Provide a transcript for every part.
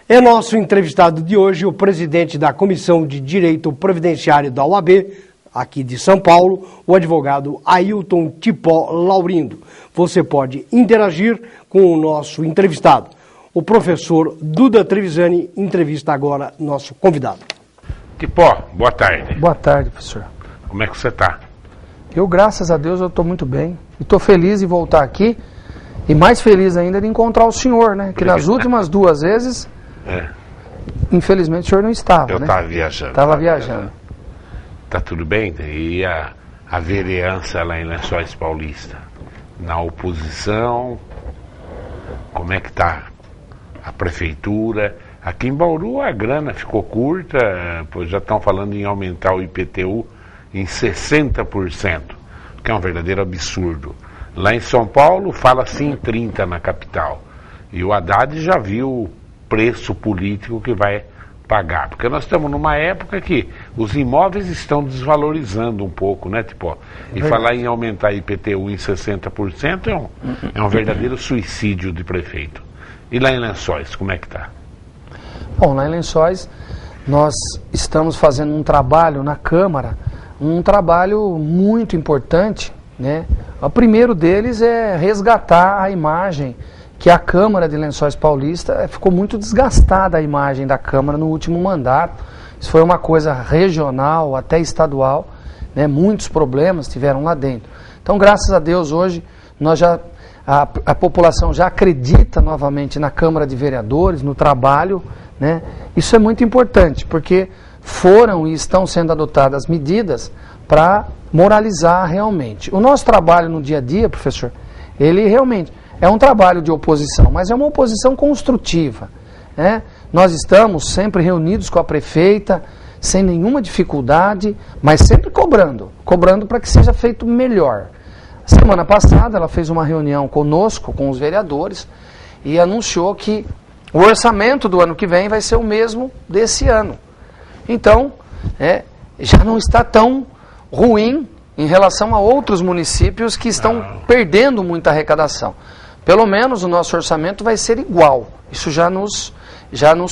É nosso entrevistado de hoje o presidente da Comissão de Direito Previdenciário da UAB, aqui de São Paulo, o advogado Ailton Tipó Laurindo. Você pode interagir com o nosso entrevistado. O professor Duda Trevisani entrevista agora nosso convidado. Tipó, boa tarde. Boa tarde, professor. Como é que você está? Eu, graças a Deus, eu estou muito bem. E estou feliz de voltar aqui. E mais feliz ainda de encontrar o senhor, né? Que nas últimas duas vezes, infelizmente, o senhor não estava, Eu né? estava viajando. Estava viajando. Tá tudo bem? E a vereança lá em Lençóis Paulista? Na oposição, como é que tá a prefeitura? Aqui em Bauru a grana ficou curta, pois já estão falando em aumentar o IPTU em 60%, que é um verdadeiro absurdo. Lá em São Paulo fala-se em 30% na capital. E o Haddad já viu o preço político que vai pagar. Porque nós estamos numa época que os imóveis estão desvalorizando um pouco, né, Tipó? E falar em aumentar IPTU em 60% é um verdadeiro suicídio de prefeito. E lá em Lençóis, como é que está? Bom, lá em Lençóis, nós estamos fazendo um trabalho na Câmara, um trabalho muito importante, né? O primeiro deles é resgatar a imagem que a Câmara de Lençóis Paulista ficou muito desgastada, a imagem da Câmara no último mandato. Isso foi uma coisa regional, até estadual, né? Muitos problemas tiveram lá dentro. Então, graças a Deus, hoje nós já a população já acredita novamente na Câmara de Vereadores, no trabalho, né? Isso é muito importante, porque foram e estão sendo adotadas medidas para moralizar realmente. O nosso trabalho no dia a dia, professor, ele realmente é um trabalho de oposição, mas é uma oposição construtiva, né? Nós estamos sempre reunidos com a prefeita, sem nenhuma dificuldade, mas sempre cobrando para que seja feito melhor. Semana passada ela fez uma reunião conosco, com os vereadores, e anunciou que o orçamento do ano que vem vai ser o mesmo desse ano. Então, já não está tão ruim em relação a outros municípios que estão perdendo muita arrecadação. Pelo menos o nosso orçamento vai ser igual. Isso já nos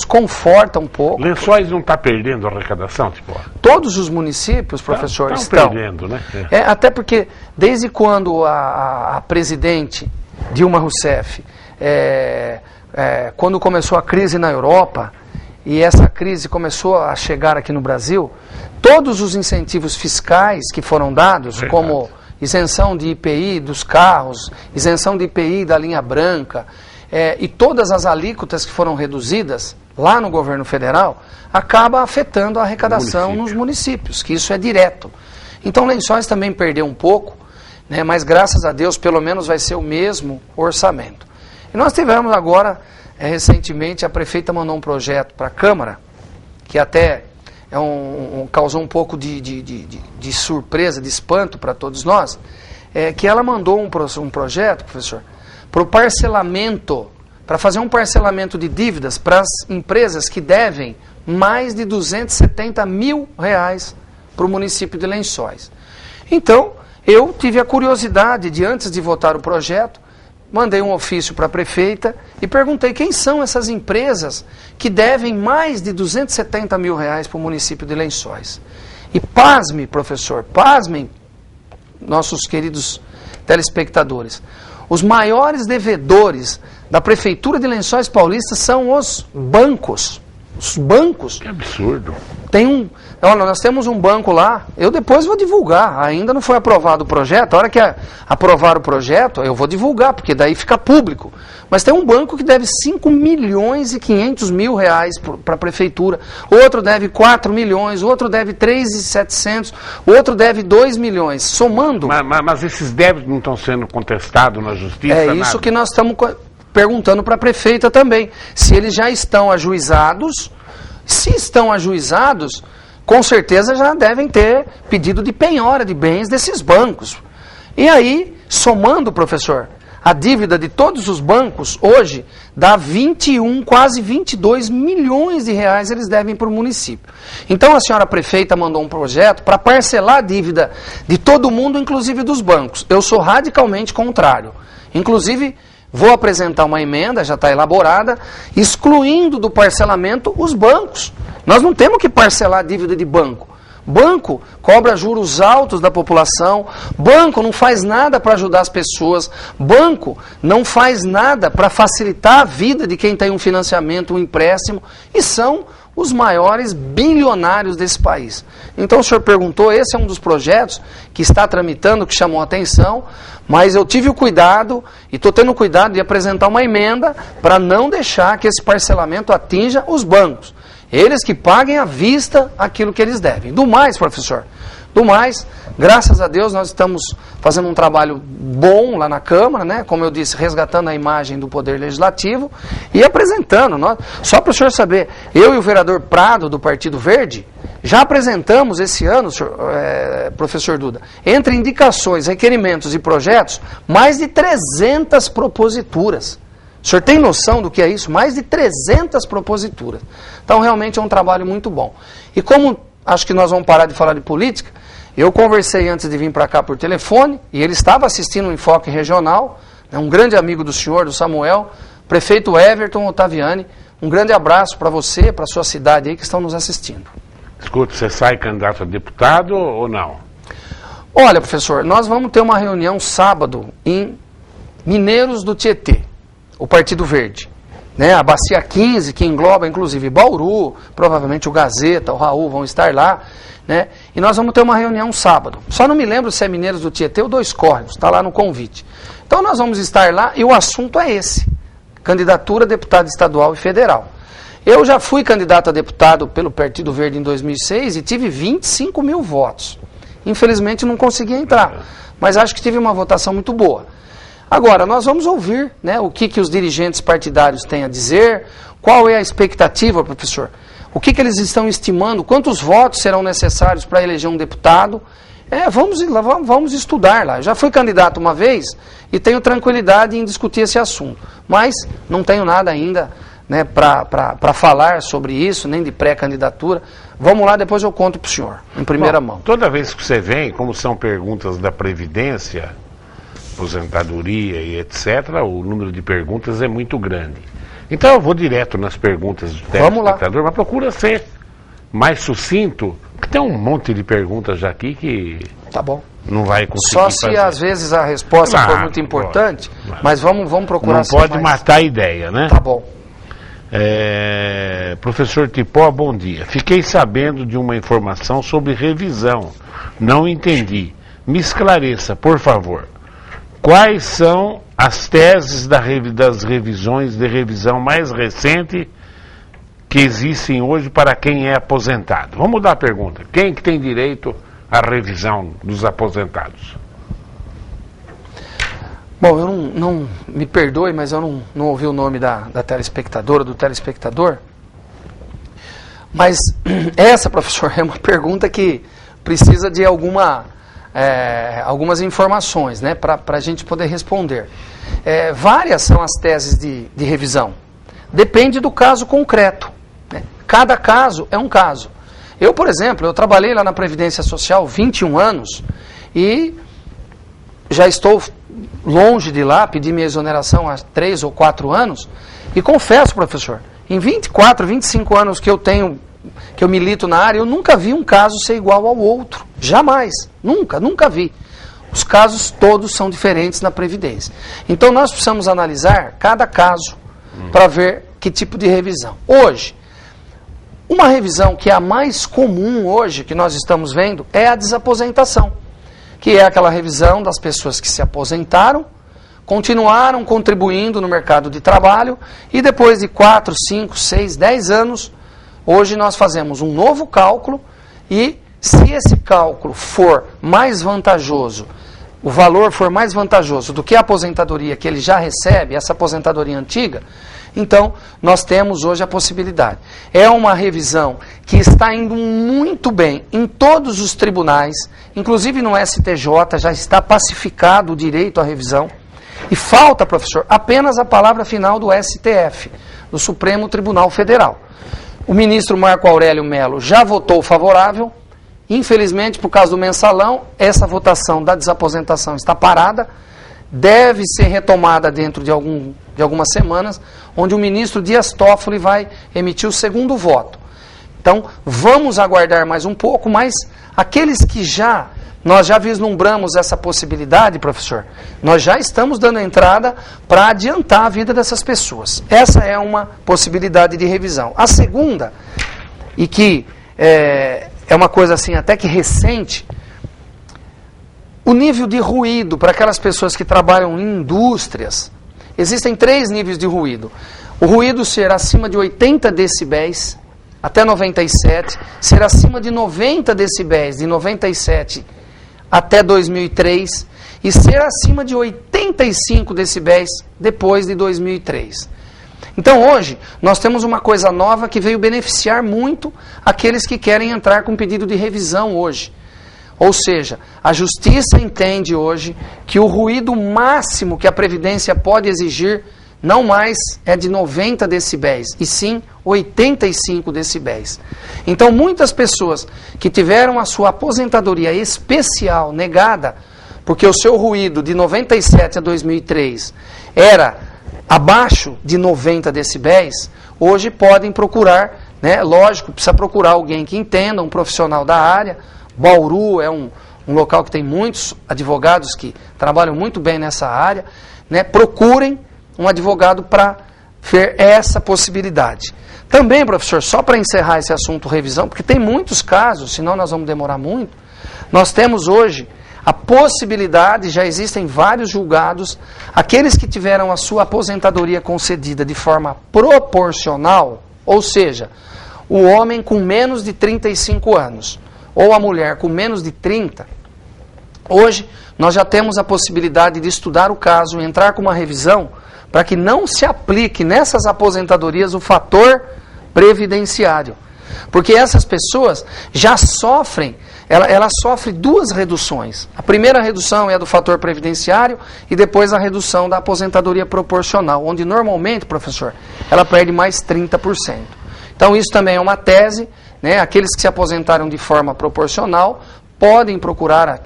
conforta um pouco. Lençóis não está perdendo a arrecadação, Tipó? Todos os municípios, professor, estão perdendo, né? Até porque, desde quando a presidente Dilma Rousseff, quando começou a crise na Europa, e essa crise começou a chegar aqui no Brasil, todos os incentivos fiscais que foram dados, como isenção de IPI dos carros, isenção de IPI da linha branca, e todas as alíquotas que foram reduzidas lá no governo federal, acaba afetando a arrecadação nos municípios, que isso é direto. Então Lençóis também perdeu um pouco, né, mas graças a Deus pelo menos vai ser o mesmo orçamento. E nós tivemos agora, recentemente, a prefeita mandou um projeto para a Câmara, que até causou um pouco de surpresa, de espanto para todos nós, que ela mandou um projeto, professor, para o parcelamento, para fazer um parcelamento de dívidas para as empresas que devem mais de R$270 mil para o município de Lençóis. Então, eu tive a curiosidade de, antes de votar o projeto, mandei um ofício para a prefeita e perguntei quem são essas empresas que devem mais de R$270 mil para o município de Lençóis. E pasme, professor, pasmem, nossos queridos telespectadores, os maiores devedores da Prefeitura de Lençóis Paulista são os bancos. Os bancos. Que absurdo. Olha, nós temos um banco lá, eu depois vou divulgar, ainda não foi aprovado o projeto, a hora que aprovar o projeto, eu vou divulgar, porque daí fica público. Mas tem um banco que deve R$5.500.000 para a prefeitura, outro deve 4 milhões, outro deve 3.700, outro deve 2 milhões, somando... Mas esses débitos não estão sendo contestados na justiça? É isso que nós estamos perguntando para a prefeita também, se eles já estão ajuizados. Se estão ajuizados, com certeza já devem ter pedido de penhora de bens desses bancos. E aí, somando, professor, a dívida de todos os bancos, hoje, dá 21, quase 22 milhões de reais eles devem para o município. Então a senhora prefeita mandou um projeto para parcelar a dívida de todo mundo, inclusive dos bancos. Eu sou radicalmente contrário. Inclusive, Vou apresentar uma emenda, já está elaborada, excluindo do parcelamento os bancos. Nós não temos que parcelar a dívida de banco. Banco cobra juros altos da população, banco não faz nada para ajudar as pessoas, banco não faz nada para facilitar a vida de quem tem um financiamento, um empréstimo, e são os maiores bilionários desse país. Então o senhor perguntou, esse é um dos projetos que está tramitando, que chamou a atenção, mas eu tive o cuidado, e estou tendo cuidado de apresentar uma emenda para não deixar que esse parcelamento atinja os bancos. Eles que paguem à vista aquilo que eles devem. Do mais, professor, do mais, graças a Deus nós estamos fazendo um trabalho bom lá na Câmara, né? Como eu disse, resgatando a imagem do Poder Legislativo e apresentando. Só para o senhor saber, eu e o vereador Prado, do Partido Verde, já apresentamos esse ano, professor Duda, entre indicações, requerimentos e projetos, mais de 300 proposituras. O senhor tem noção do que é isso? Mais de 300 proposituras. Então, realmente é um trabalho muito bom. E como acho que nós vamos parar de falar de política, eu conversei antes de vir para cá por telefone, e ele estava assistindo um Enfoque Regional, né, um grande amigo do senhor, do Samuel, prefeito Everton Ottaviani. Um grande abraço para você, para a sua cidade aí que estão nos assistindo. Escuta, você sai candidato a deputado ou não? Olha, professor, nós vamos ter uma reunião sábado em Mineiros do Tietê, o Partido Verde, né? A Bacia 15, que engloba inclusive Bauru, provavelmente o Gazeta, o Raul vão estar lá, né? E nós vamos ter uma reunião sábado. Só não me lembro se é Mineiros do Tietê ou Dois Córregos, está lá no convite. Então nós vamos estar lá e o assunto é esse: candidatura a deputado estadual e federal. Eu já fui candidato a deputado pelo Partido Verde em 2006 e tive 25 mil votos. Infelizmente não consegui entrar, mas acho que tive uma votação muito boa. Agora, nós vamos ouvir, né, o que os dirigentes partidários têm a dizer, qual é a expectativa, professor, o que eles estão estimando, quantos votos serão necessários para eleger um deputado. Vamos estudar lá. Eu já fui candidato uma vez e tenho tranquilidade em discutir esse assunto, mas não tenho nada ainda, né, para falar sobre isso, nem de pré-candidatura. Vamos lá, depois eu conto para o senhor, em primeira mão. Toda vez que você vem, como são perguntas da Previdência, aposentadoria e etc., o número de perguntas é muito grande. Então eu vou direto nas perguntas do telespectador, mas procura ser mais sucinto, porque tem um monte de perguntas já aqui que tá bom, não vai conseguir só se fazer. Às vezes a resposta for muito importante, mas vamos procurar não ser pode mais... matar a ideia, né? Tá bom. Professor Tipó, bom dia. Fiquei sabendo de uma informação sobre revisão. Não entendi. Me esclareça, por favor. Quais são as teses das revisões de revisão mais recente que existem hoje para quem é aposentado? Vamos mudar a pergunta. Quem que tem direito à revisão dos aposentados? Bom, eu não me perdoe, mas eu não ouvi o nome da telespectadora, do telespectador. Mas essa, professor, é uma pergunta que precisa de algumas informações, né, para a gente poder responder. Várias são as teses de revisão. Depende do caso concreto, né? Cada caso é um caso. Eu, por exemplo, eu trabalhei lá na Previdência Social 21 anos e já estou longe de lá, pedi minha exoneração há 3 ou 4 anos, e confesso, professor, em 24, 25 anos que eu milito na área, eu nunca vi um caso ser igual ao outro. Jamais. Nunca vi. Os casos todos são diferentes na Previdência. Então nós precisamos analisar cada caso para ver que tipo de revisão. Hoje, uma revisão que é a mais comum hoje, que nós estamos vendo, é a desaposentação, que é aquela revisão das pessoas que se aposentaram, continuaram contribuindo no mercado de trabalho e depois de 4, 5, 6, 10 anos, hoje nós fazemos um novo cálculo e se esse cálculo for mais vantajoso, o valor for mais vantajoso do que a aposentadoria que ele já recebe, essa aposentadoria antiga, então nós temos hoje a possibilidade. É uma revisão que está indo muito bem em todos os tribunais, inclusive no STJ já está pacificado o direito à revisão. E falta, professor, apenas a palavra final do STF, do Supremo Tribunal Federal. O ministro Marco Aurélio Mello já votou favorável. Infelizmente, por causa do mensalão, essa votação da desaposentação está parada. deve ser retomada dentro de algumas semanas, onde o ministro Dias Toffoli vai emitir o segundo voto. Então, vamos aguardar mais um pouco, mas aqueles que nós já vislumbramos essa possibilidade, professor, nós já estamos dando entrada para adiantar a vida dessas pessoas. Essa é uma possibilidade de revisão. A segunda, e que é uma coisa assim até que recente, o nível de ruído para aquelas pessoas que trabalham em indústrias. Existem 3 níveis de ruído. O ruído ser acima de 80 decibéis até 97, ser acima de 90 decibéis de 97 até 2003 e ser acima de 85 decibéis depois de 2003. Então hoje nós temos uma coisa nova que veio beneficiar muito aqueles que querem entrar com pedido de revisão hoje. Ou seja, a Justiça entende hoje que o ruído máximo que a Previdência pode exigir não mais é de 90 decibéis, e sim 85 decibéis. Então, muitas pessoas que tiveram a sua aposentadoria especial negada, porque o seu ruído de 97 a 2003 era abaixo de 90 decibéis, hoje podem procurar, né? Lógico, precisa procurar alguém que entenda, um profissional da área. Bauru é um local que tem muitos advogados que trabalham muito bem nessa área, né? Procurem um advogado para ver essa possibilidade. Também, professor, só para encerrar esse assunto revisão, porque tem muitos casos, senão nós vamos demorar muito, nós temos hoje a possibilidade, já existem vários julgados, aqueles que tiveram a sua aposentadoria concedida de forma proporcional, ou seja, o homem com menos de 35 anos, ou a mulher com menos de 30, hoje nós já temos a possibilidade de estudar o caso, entrar com uma revisão, para que não se aplique nessas aposentadorias o fator previdenciário. Porque essas pessoas já sofrem, ela sofre 2 reduções. A primeira redução é a do fator previdenciário e depois a redução da aposentadoria proporcional, onde normalmente, professor, ela perde mais 30%. Então isso também é uma tese, né? Aqueles que se aposentaram de forma proporcional podem procurar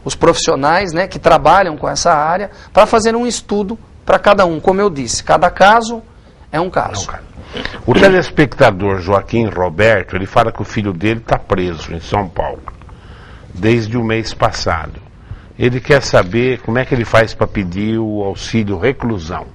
os profissionais, né, que trabalham com essa área para fazer um estudo para cada um. Como eu disse, cada caso é um caso. O telespectador Joaquim Roberto, ele fala que o filho dele está preso em São Paulo desde o mês passado. Ele quer saber como é que ele faz para pedir o auxílio reclusão.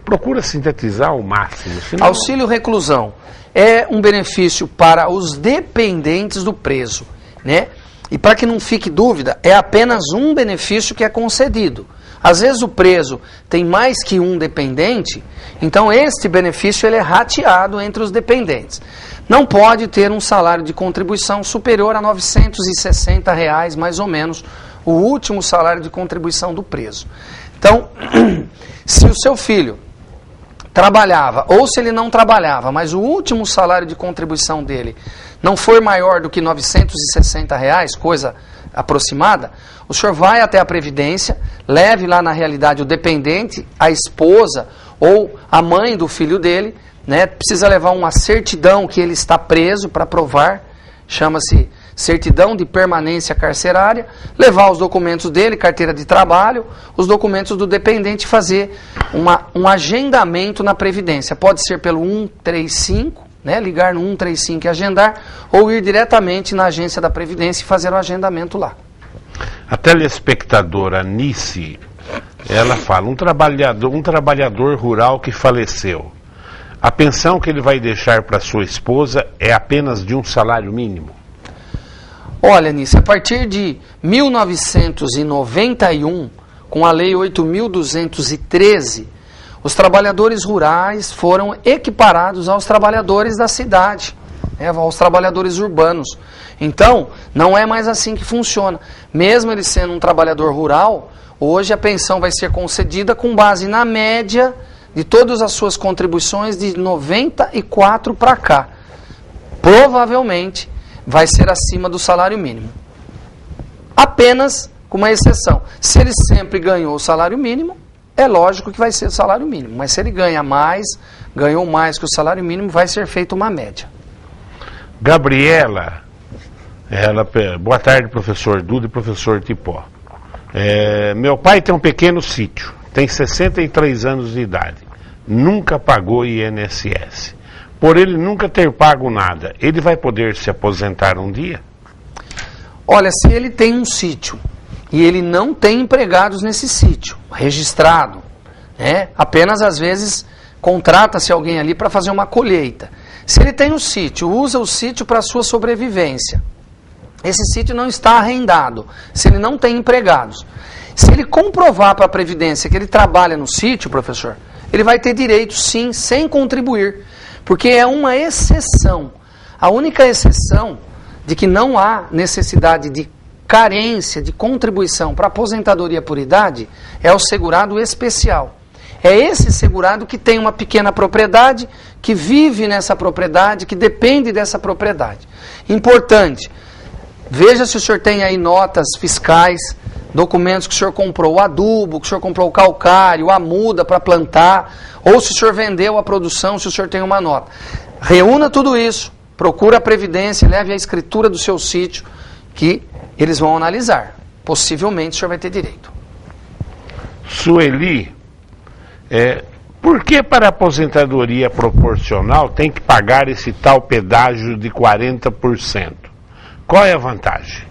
Procura sintetizar ao máximo. Senão... Auxílio reclusão é um benefício para os dependentes do preso, né? E para que não fique dúvida, é apenas um benefício que é concedido. Às vezes o preso tem mais que um dependente, então este benefício ele é rateado entre os dependentes. Não pode ter um salário de contribuição superior a R$ 960, mais ou menos, o último salário de contribuição do preso. Então, se o seu filho trabalhava, ou se ele não trabalhava, mas o último salário de contribuição dele não for maior do que R$ 960, coisa aproximada, o senhor vai até a Previdência, leve lá na realidade o dependente, a esposa ou a mãe do filho dele, né, precisa levar uma certidão que ele está preso para provar, chama-se certidão de permanência carcerária, levar os documentos dele, carteira de trabalho, os documentos do dependente, fazer um agendamento na Previdência. Pode ser pelo 135, né, ligar no 135 e agendar, ou ir diretamente na agência da Previdência e fazer o agendamento lá. A telespectadora Nice, ela fala, um trabalhador rural que faleceu, a pensão que ele vai deixar para sua esposa é apenas de um salário mínimo? Olha, Nice, a partir de 1991, com a Lei 8.213, os trabalhadores rurais foram equiparados aos trabalhadores da cidade, né, aos trabalhadores urbanos. Então, não é mais assim que funciona. Mesmo ele sendo um trabalhador rural, hoje a pensão vai ser concedida com base na média de todas as suas contribuições de 94 para cá. Provavelmente vai ser acima do salário mínimo. Apenas com uma exceção. Se ele sempre ganhou o salário mínimo, é lógico que vai ser o salário mínimo. Mas se ele ganhou mais que o salário mínimo, vai ser feita uma média. Gabriela, boa tarde, professor Duda e professor Tipó. Meu pai tem um pequeno sítio, tem 63 anos de idade, nunca pagou INSS. Por ele nunca ter pago nada, ele vai poder se aposentar um dia? Olha, se ele tem um sítio e ele não tem empregados nesse sítio, registrado, né? Apenas às vezes contrata-se alguém ali para fazer uma colheita. Se ele tem um sítio, usa o sítio para a sua sobrevivência, esse sítio não está arrendado, se ele não tem empregados. Se ele comprovar para a Previdência que ele trabalha no sítio, professor, ele vai ter direito sim, sem contribuir, porque é uma exceção. A única exceção de que não há necessidade de carência de contribuição para aposentadoria por idade é o segurado especial. É esse segurado que tem uma pequena propriedade, que vive nessa propriedade, que depende dessa propriedade. Importante, veja se o senhor tem aí notas fiscais, documentos que o senhor comprou o adubo, que o senhor comprou o calcário, a muda para plantar, ou se o senhor vendeu a produção, se o senhor tem uma nota. Reúna tudo isso, procura a Previdência, leve a escritura do seu sítio, que eles vão analisar. Possivelmente o senhor vai ter direito. Sueli, por que para a aposentadoria proporcional tem que pagar esse tal pedágio de 40%? Qual é a vantagem?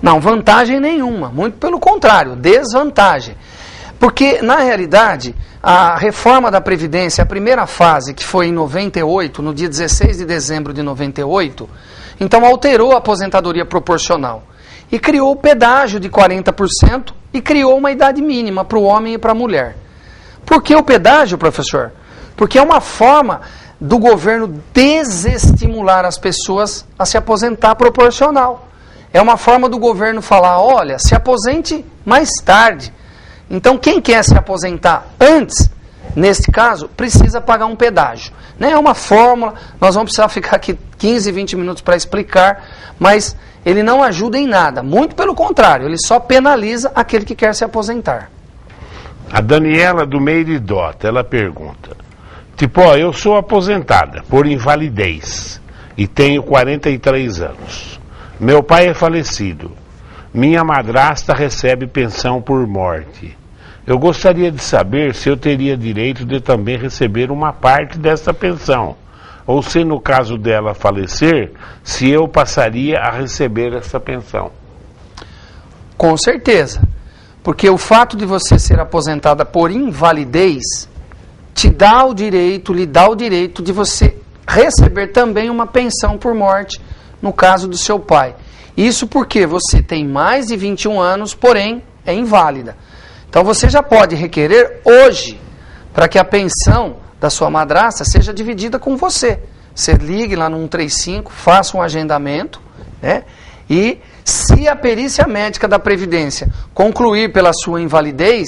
Não, vantagem nenhuma, muito pelo contrário, desvantagem. Porque, na realidade, a reforma da Previdência, a primeira fase, que foi em 98, no dia 16 de dezembro de 98, então alterou a aposentadoria proporcional e criou o pedágio de 40% e criou uma idade mínima para o homem e para a mulher. Por que o pedágio, professor? Porque é uma forma do governo desestimular as pessoas a se aposentar proporcional. É uma forma do governo falar, olha, se aposente mais tarde. Então, quem quer se aposentar antes, nesse caso, precisa pagar um pedágio. É uma fórmula, nós vamos precisar ficar aqui 15, 20 minutos para explicar, mas ele não ajuda em nada. Muito pelo contrário, ele só penaliza aquele que quer se aposentar. A Daniela do Meiridota, ela pergunta, eu sou aposentada por invalidez e tenho 43 anos. Meu pai é falecido. Minha madrasta recebe pensão por morte. Eu gostaria de saber se eu teria direito de também receber uma parte dessa pensão. Ou se no caso dela falecer, se eu passaria a receber essa pensão. Com certeza. Porque o fato de você ser aposentada por invalidez lhe dá o direito de você receber também uma pensão por morte, no caso do seu pai. Isso porque você tem mais de 21 anos, porém é inválida. Então você já pode requerer hoje para que a pensão da sua madrasta seja dividida com você. Você ligue lá no 135, faça um agendamento, né? E se a perícia médica da Previdência concluir pela sua invalidez,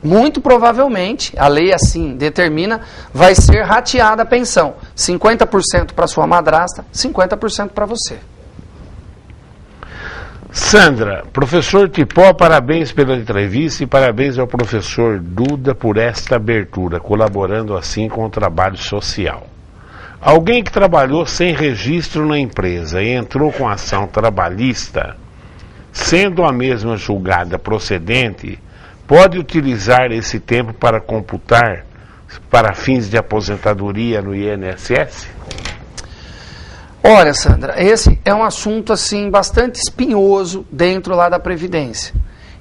muito provavelmente, a lei assim determina, vai ser rateada a pensão. 50% para sua madrasta, 50% para você. Sandra, professor Tipó, parabéns pela entrevista e parabéns ao professor Duda por esta abertura, colaborando assim com o trabalho social. Alguém que trabalhou sem registro na empresa e entrou com ação trabalhista, sendo a mesma julgada procedente, pode utilizar esse tempo para computar para fins de aposentadoria no INSS? Olha, Sandra, esse é um assunto assim bastante espinhoso dentro lá da Previdência.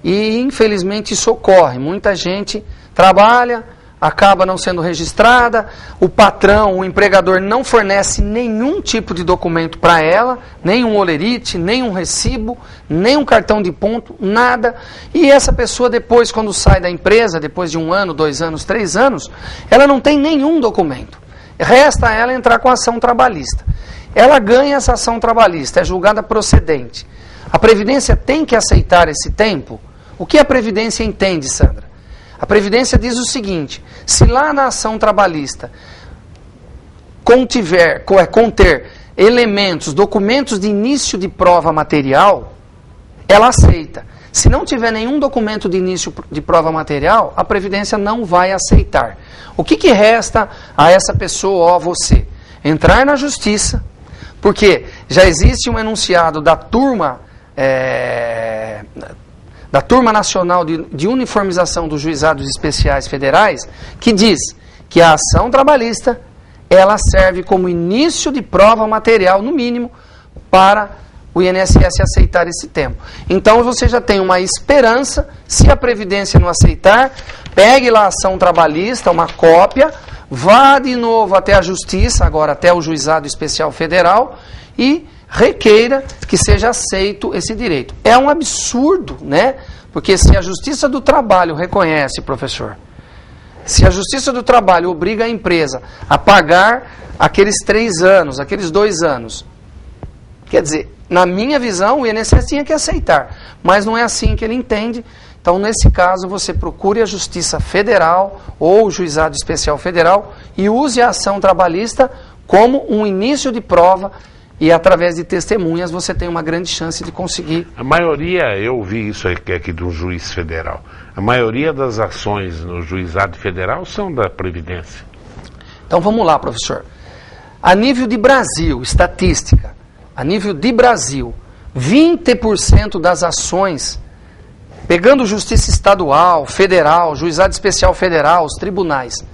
E infelizmente isso ocorre. Muita gente trabalha, acaba não sendo registrada, o patrão, o empregador não fornece nenhum tipo de documento para ela, nem um holerite, nem um recibo, nem um cartão de ponto, nada. E essa pessoa depois, quando sai da empresa, depois de 1 ano, 2 anos, 3 anos, ela não tem nenhum documento. Resta a ela entrar com a ação trabalhista. Ela ganha essa ação trabalhista, é julgada procedente. A Previdência tem que aceitar esse tempo? O que a Previdência entende, Sandra? A Previdência diz o seguinte, se lá na ação trabalhista conter elementos, documentos de início de prova material, ela aceita. Se não tiver nenhum documento de início de prova material, a Previdência não vai aceitar. O que resta a essa pessoa, a você? Entrar na Justiça, porque já existe um enunciado da turma da Turma Nacional de Uniformização dos Juizados Especiais Federais, que diz que a ação trabalhista ela serve como início de prova material, no mínimo, para o INSS aceitar esse tempo. Então você já tem uma esperança, se a Previdência não aceitar, pegue lá a ação trabalhista, uma cópia, vá de novo até a Justiça, agora até o Juizado Especial Federal, e requeira que seja aceito esse direito. É um absurdo, né? Porque se a Justiça do Trabalho reconhece, professor, se a Justiça do Trabalho obriga a empresa a pagar aqueles 3 anos, aqueles 2 anos, quer dizer, na minha visão, o INSS tinha que aceitar, mas não é assim que ele entende. Então, nesse caso, você procure a Justiça Federal ou o Juizado Especial Federal e use a ação trabalhista como um início de prova e, através de testemunhas, você tem uma grande chance de conseguir. A maioria, eu vi isso aqui do juiz federal, a maioria das ações no Juizado Federal são da Previdência. Então, vamos lá, professor. A nível de Brasil, estatística, a nível de Brasil, 20% das ações, pegando Justiça Estadual, Federal, Juizado Especial Federal, os tribunais,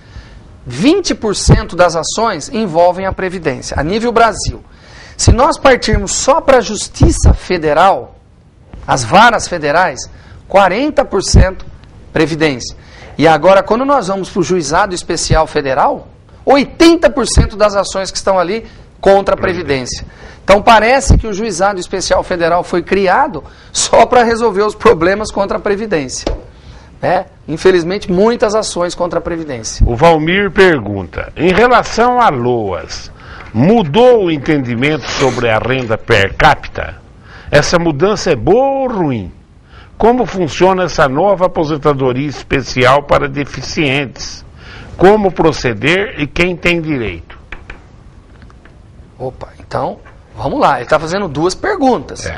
20% das ações envolvem a Previdência, a nível Brasil. Se nós partirmos só para a Justiça Federal, as varas federais, 40% Previdência. E agora, quando nós vamos para o Juizado Especial Federal, 80% das ações que estão ali contra a Previdência. Então parece que o Juizado Especial Federal foi criado só para resolver os problemas contra a Previdência. Né? Infelizmente, muitas ações contra a Previdência. O Valmir pergunta, em relação a LOAS, mudou o entendimento sobre a renda per capita? Essa mudança é boa ou ruim? Como funciona essa nova aposentadoria especial para deficientes? Como proceder e quem tem direito? Opa, então, vamos lá. Ele está fazendo 2 perguntas.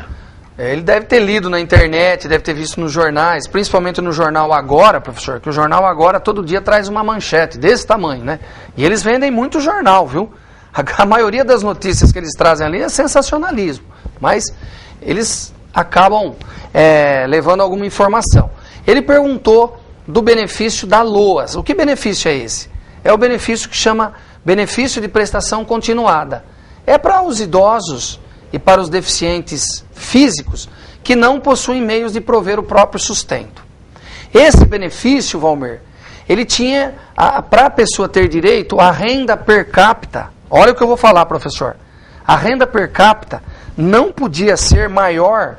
Ele deve ter lido na internet, deve ter visto nos jornais, principalmente no Jornal Agora, professor, que o Jornal Agora todo dia traz uma manchete desse tamanho, né? E eles vendem muito jornal, viu? A maioria das notícias que eles trazem ali é sensacionalismo, mas eles acabam levando alguma informação. Ele perguntou do benefício da LOAS. O que benefício é esse? É o benefício que chama benefício de prestação continuada. É para os idosos e para os deficientes físicos que não possuem meios de prover o próprio sustento. Esse benefício, Valmir, ele tinha, para a pessoa ter direito, a renda per capita. Olha o que eu vou falar, professor. A renda per capita não podia ser maior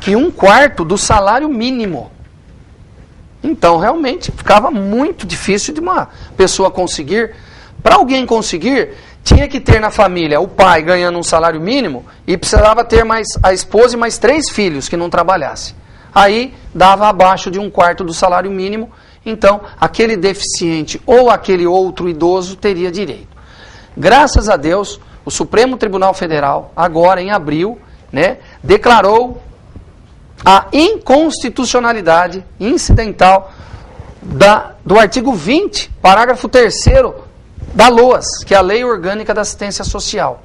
que 1/4 do salário mínimo. Então, realmente, ficava muito difícil de uma pessoa conseguir. Para alguém conseguir, tinha que ter na família o pai ganhando um salário mínimo e precisava ter mais a esposa e mais 3 filhos que não trabalhassem. Aí, dava abaixo de 1/4 do salário mínimo. Então, aquele deficiente ou aquele outro idoso teria direito. Graças a Deus, o Supremo Tribunal Federal, agora em abril, né, declarou a inconstitucionalidade incidental do artigo 20, parágrafo 3º da LOAS, que é a Lei Orgânica da Assistência Social.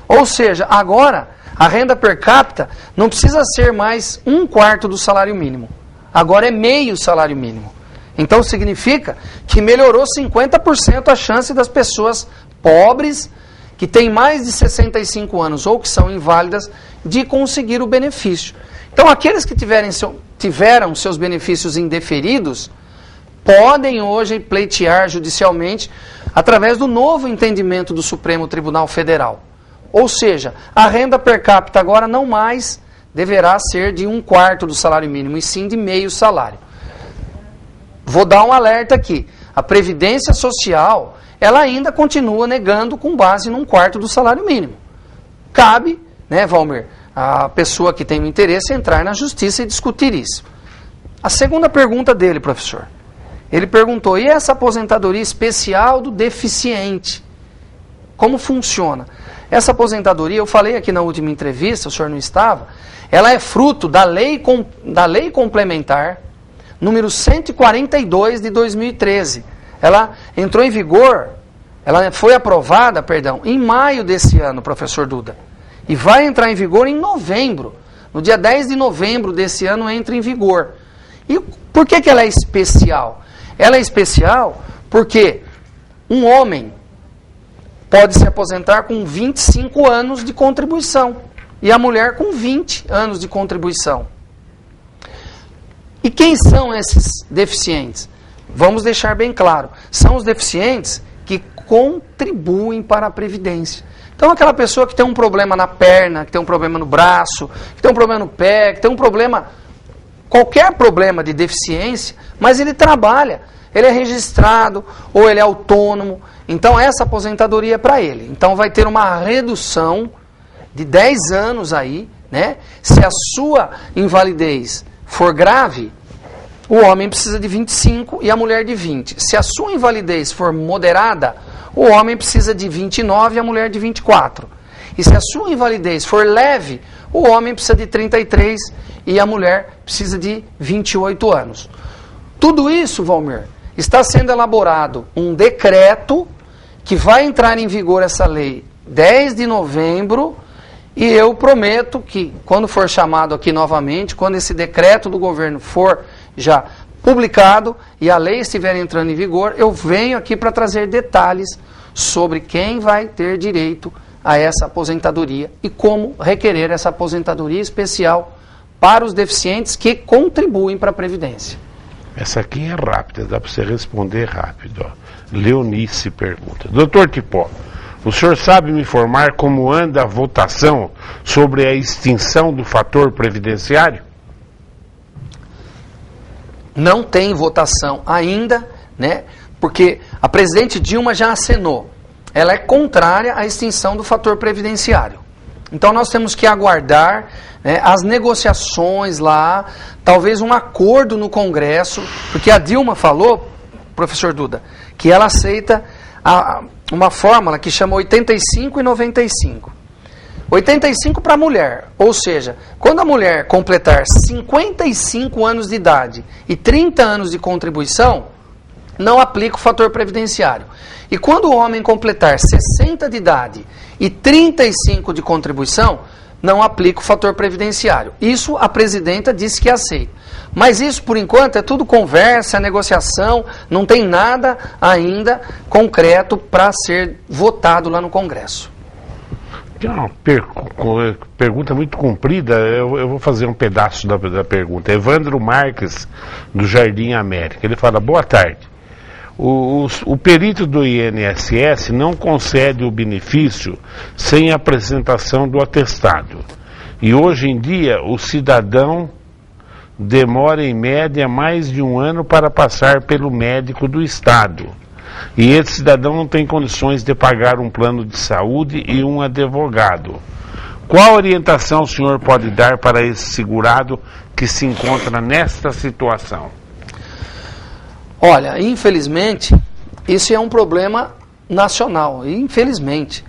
Ou seja, agora a renda per capita não precisa ser mais 1/4 do salário mínimo. Agora é meio salário mínimo. Então significa que melhorou 50% a chance das pessoas pobres, que têm mais de 65 anos ou que são inválidas, de conseguir o benefício. Então, aqueles que tiveram seus benefícios indeferidos, podem hoje pleitear judicialmente através do novo entendimento do Supremo Tribunal Federal. Ou seja, a renda per capita agora não mais deverá ser de 1/4 do salário mínimo, e sim de meio salário. Vou dar um alerta aqui. A Previdência Social, ela ainda continua negando com base num 1/4 do salário mínimo. Cabe, né, Valmir, a pessoa que tem o interesse entrar na justiça e discutir isso. A segunda pergunta dele, professor, ele perguntou, e essa aposentadoria especial do deficiente? Como funciona? Essa aposentadoria, eu falei aqui na última entrevista, o senhor não estava, ela é fruto da lei complementar número 142 de 2013. Ela entrou em vigor, ela foi aprovada, em maio desse ano, professor Duda. E vai entrar em vigor em novembro No dia 10 de novembro desse ano entra em vigor. E por que ela é especial? Ela é especial porque um homem pode se aposentar com 25 anos de contribuição e a mulher com 20 anos de contribuição. E quem são esses deficientes? Vamos deixar bem claro. São os deficientes que contribuem para a Previdência. Então aquela pessoa que tem um problema na perna, que tem um problema no braço, que tem um problema no pé, que tem um problema, qualquer problema de deficiência, mas ele trabalha, ele é registrado ou ele é autônomo, então essa aposentadoria é para ele. Então vai ter uma redução de 10 anos aí, né? Se a sua invalidez for grave, o homem precisa de 25 e a mulher de 20. Se a sua invalidez for moderada, o homem precisa de 29 e a mulher de 24. E se a sua invalidez for leve, o homem precisa de 33 e a mulher precisa de 28 anos. Tudo isso, Valmir, está sendo elaborado um decreto que vai entrar em vigor essa lei 10 de novembro e eu prometo que quando for chamado aqui novamente, quando esse decreto do governo for já publicado e a lei estiver entrando em vigor, eu venho aqui para trazer detalhes sobre quem vai ter direito a essa aposentadoria e como requerer essa aposentadoria especial para os deficientes que contribuem para a Previdência. Essa aqui é rápida, dá para você responder rápido. Ó. Leonice pergunta. Doutor Tipó, o senhor sabe me informar como anda a votação sobre a extinção do fator previdenciário? Não tem votação ainda, né? Porque a presidente Dilma já acenou. Ela é contrária à extinção do fator previdenciário. Então nós temos que aguardar, né, as negociações lá, talvez um acordo no Congresso, porque a Dilma falou, professor Duda, que ela aceita uma fórmula que chama 85 e 95. 85 para a mulher, ou seja, quando a mulher completar 55 anos de idade e 30 anos de contribuição, não aplica o fator previdenciário. E quando o homem completar 60 de idade e 35 de contribuição, não aplica o fator previdenciário. Isso a presidenta disse que aceita. Mas isso, por enquanto, é tudo conversa, negociação, não tem nada ainda concreto para ser votado lá no Congresso. É uma pergunta muito comprida, eu vou fazer um pedaço da pergunta. Evandro Marques, do Jardim América, ele fala, boa tarde. O perito do INSS não concede o benefício sem apresentação do atestado. E hoje em dia o cidadão demora em média mais de um ano para passar pelo médico do Estado. E esse cidadão não tem condições de pagar um plano de saúde e um advogado. Qual orientação o senhor pode dar para esse segurado que se encontra nesta situação? Olha, infelizmente, isso é um problema nacional, infelizmente.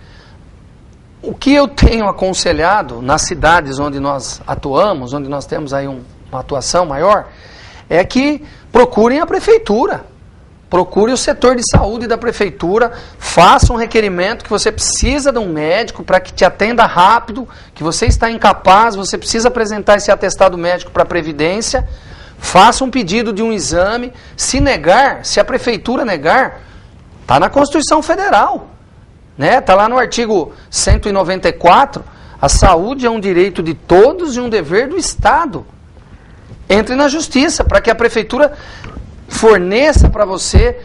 O que eu tenho aconselhado nas cidades onde nós atuamos, onde nós temos aí uma atuação maior, é que procurem a prefeitura. Procure o setor de saúde da prefeitura, faça um requerimento que você precisa de um médico para que te atenda rápido, que você está incapaz, você precisa apresentar esse atestado médico para a Previdência, faça um pedido de um exame, se negar, se a prefeitura negar, está na Constituição Federal, né? Está lá no artigo 194, a saúde é um direito de todos e um dever do Estado. Entre na justiça para que a prefeitura forneça para você,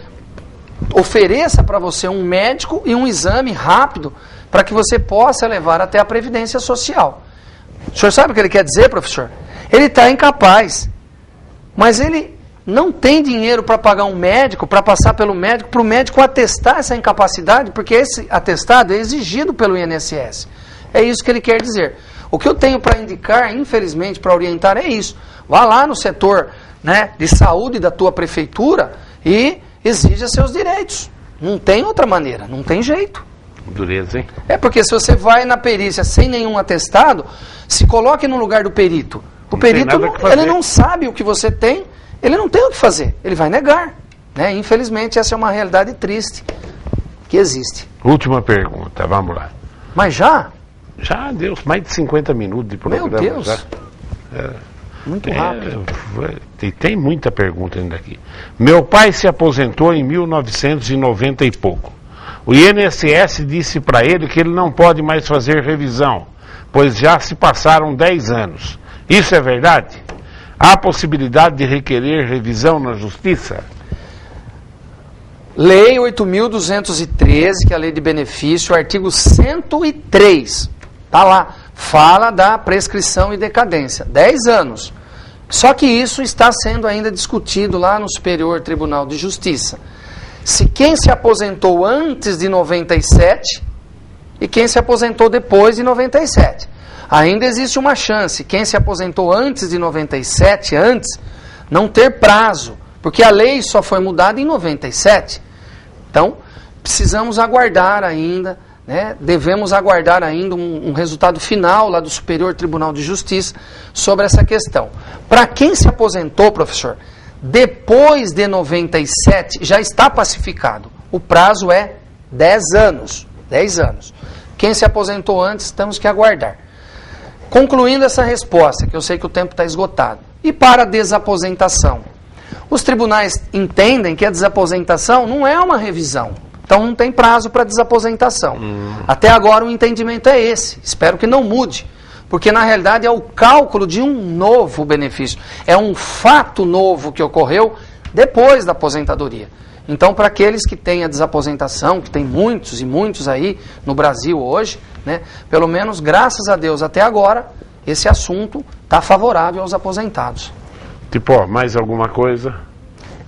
ofereça para você um médico e um exame rápido para que você possa levar até a Previdência Social. O senhor sabe o que ele quer dizer, professor? Ele está incapaz, mas ele não tem dinheiro para pagar um médico, para passar pelo médico, para o médico atestar essa incapacidade, porque esse atestado é exigido pelo INSS. É isso que ele quer dizer. O que eu tenho para indicar, infelizmente, para orientar é isso. Vá lá no setor, né, de saúde da tua prefeitura e exija seus direitos. Não tem outra maneira, não tem jeito. Dureza, hein? É porque se você vai na perícia sem nenhum atestado, se coloque no lugar do perito. O perito, ele não sabe o que você tem, ele não tem o que fazer, ele vai negar. Né? Infelizmente, essa é uma realidade triste que existe. Última pergunta, vamos lá. Mas já? Já deu mais de 50 minutos de programa. Meu Deus. Já. Muito rápido. Tem muita pergunta ainda aqui. Meu pai se aposentou em 1990 e pouco. O INSS disse para ele que ele não pode mais fazer revisão, pois já se passaram 10 anos. Isso é verdade? Há possibilidade de requerer revisão na Justiça? Lei 8.213, que é a Lei de Benefício, artigo 103. Está lá. Fala da prescrição e decadência. 10 anos. Só que isso está sendo ainda discutido lá no Superior Tribunal de Justiça. Se quem se aposentou antes de 97 e quem se aposentou depois de 97. Ainda existe uma chance. Quem se aposentou antes de 97, não ter prazo. Porque a lei só foi mudada em 97. Então, precisamos aguardar ainda, né? Devemos aguardar ainda um resultado final lá do Superior Tribunal de Justiça sobre essa questão. Para quem se aposentou, professor, depois de 97, já está pacificado. O prazo é 10 anos. 10 anos. Quem se aposentou antes, temos que aguardar. Concluindo essa resposta, que eu sei que o tempo está esgotado. E para a desaposentação? Os tribunais entendem que a desaposentação não é uma revisão. Então não tem prazo para desaposentação. Até agora o entendimento é esse. Espero que não mude. Porque na realidade é o cálculo de um novo benefício. É um fato novo que ocorreu depois da aposentadoria. Então, para aqueles que têm a desaposentação, que tem muitos e muitos aí no Brasil hoje, né, pelo menos, graças a Deus, até agora, esse assunto está favorável aos aposentados. Tipo, mais alguma coisa?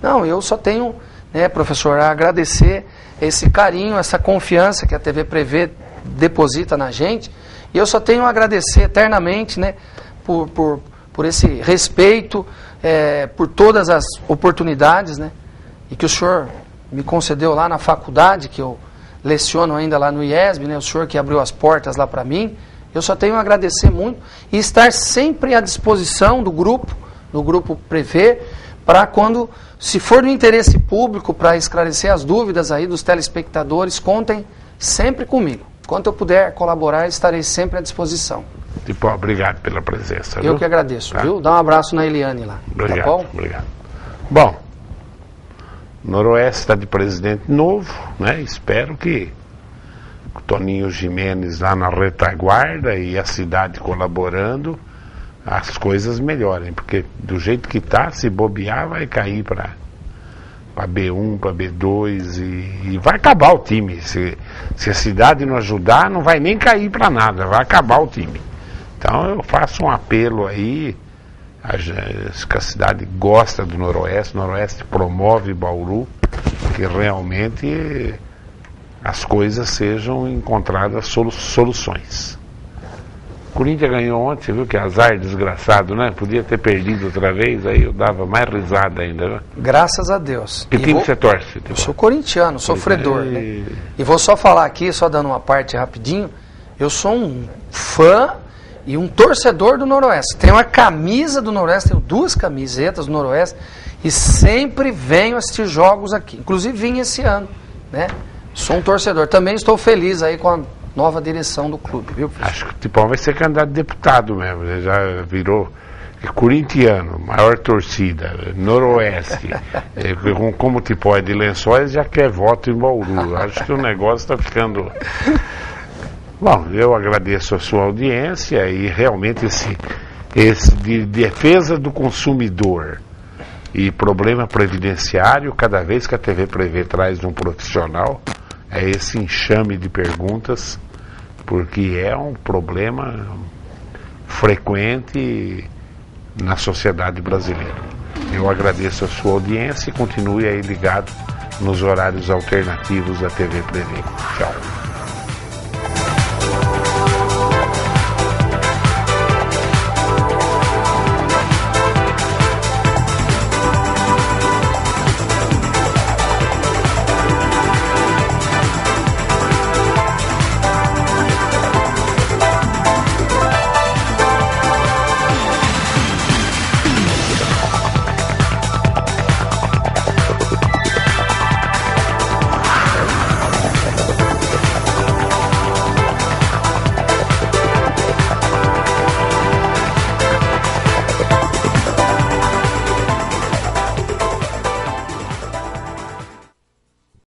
Não, eu só tenho, né, professor, a agradecer esse carinho, essa confiança que a TV Prevê deposita na gente. E eu só tenho a agradecer eternamente, né, por esse respeito, por todas as oportunidades, né, e que o senhor me concedeu lá na faculdade, que eu leciono ainda lá no IESB, né, o senhor que abriu as portas lá para mim. Eu só tenho a agradecer muito e estar sempre à disposição do grupo Prevê, para quando, se for do interesse público, para esclarecer as dúvidas aí dos telespectadores, contem sempre comigo. Quanto eu puder colaborar, estarei sempre à disposição. Tipo, obrigado pela presença. Eu que agradeço, tá? Viu? Dá um abraço na Eliane lá. Obrigado, tá bom? Obrigado. Bom, Noroeste está de presidente novo, né? Espero que o Toninho Gimenez lá na retaguarda e a cidade colaborando, as coisas melhorem, porque do jeito que está, se bobear, vai cair para B1, para B2 e vai acabar o time. Se a cidade não ajudar, não vai nem cair para nada, vai acabar o time. Então eu faço um apelo aí, que a cidade gosta do Noroeste, o Noroeste promove Bauru, que realmente as coisas sejam encontradas soluções. O Corinthians ganhou ontem, você viu que azar desgraçado, né? Podia ter perdido outra vez, aí eu dava mais risada ainda, né? Graças a Deus. Que time você torce? Eu sou corintiano, sofredor, né? E vou só falar aqui, só dando uma parte rapidinho, eu sou um fã e um torcedor do Noroeste. Tenho uma camisa do Noroeste, tenho 2 camisetas do Noroeste e sempre venho assistir jogos aqui. Inclusive vim esse ano, né? Sou um torcedor. Também estou feliz aí com a nova direção do clube, viu, professor? Acho que o Tipão vai ser candidato a deputado mesmo. Ele já virou corintiano, maior torcida, Noroeste. Como o Tipão é de Lençóis, já quer voto em Bauru. Acho que o negócio está ficando... Bom, eu agradeço a sua audiência e realmente esse de defesa do consumidor e problema previdenciário, cada vez que a TV Prevê traz um profissional, é esse enxame de perguntas, porque é um problema frequente na sociedade brasileira. Eu agradeço a sua audiência e continue aí ligado nos horários alternativos da TV Prevê. Tchau.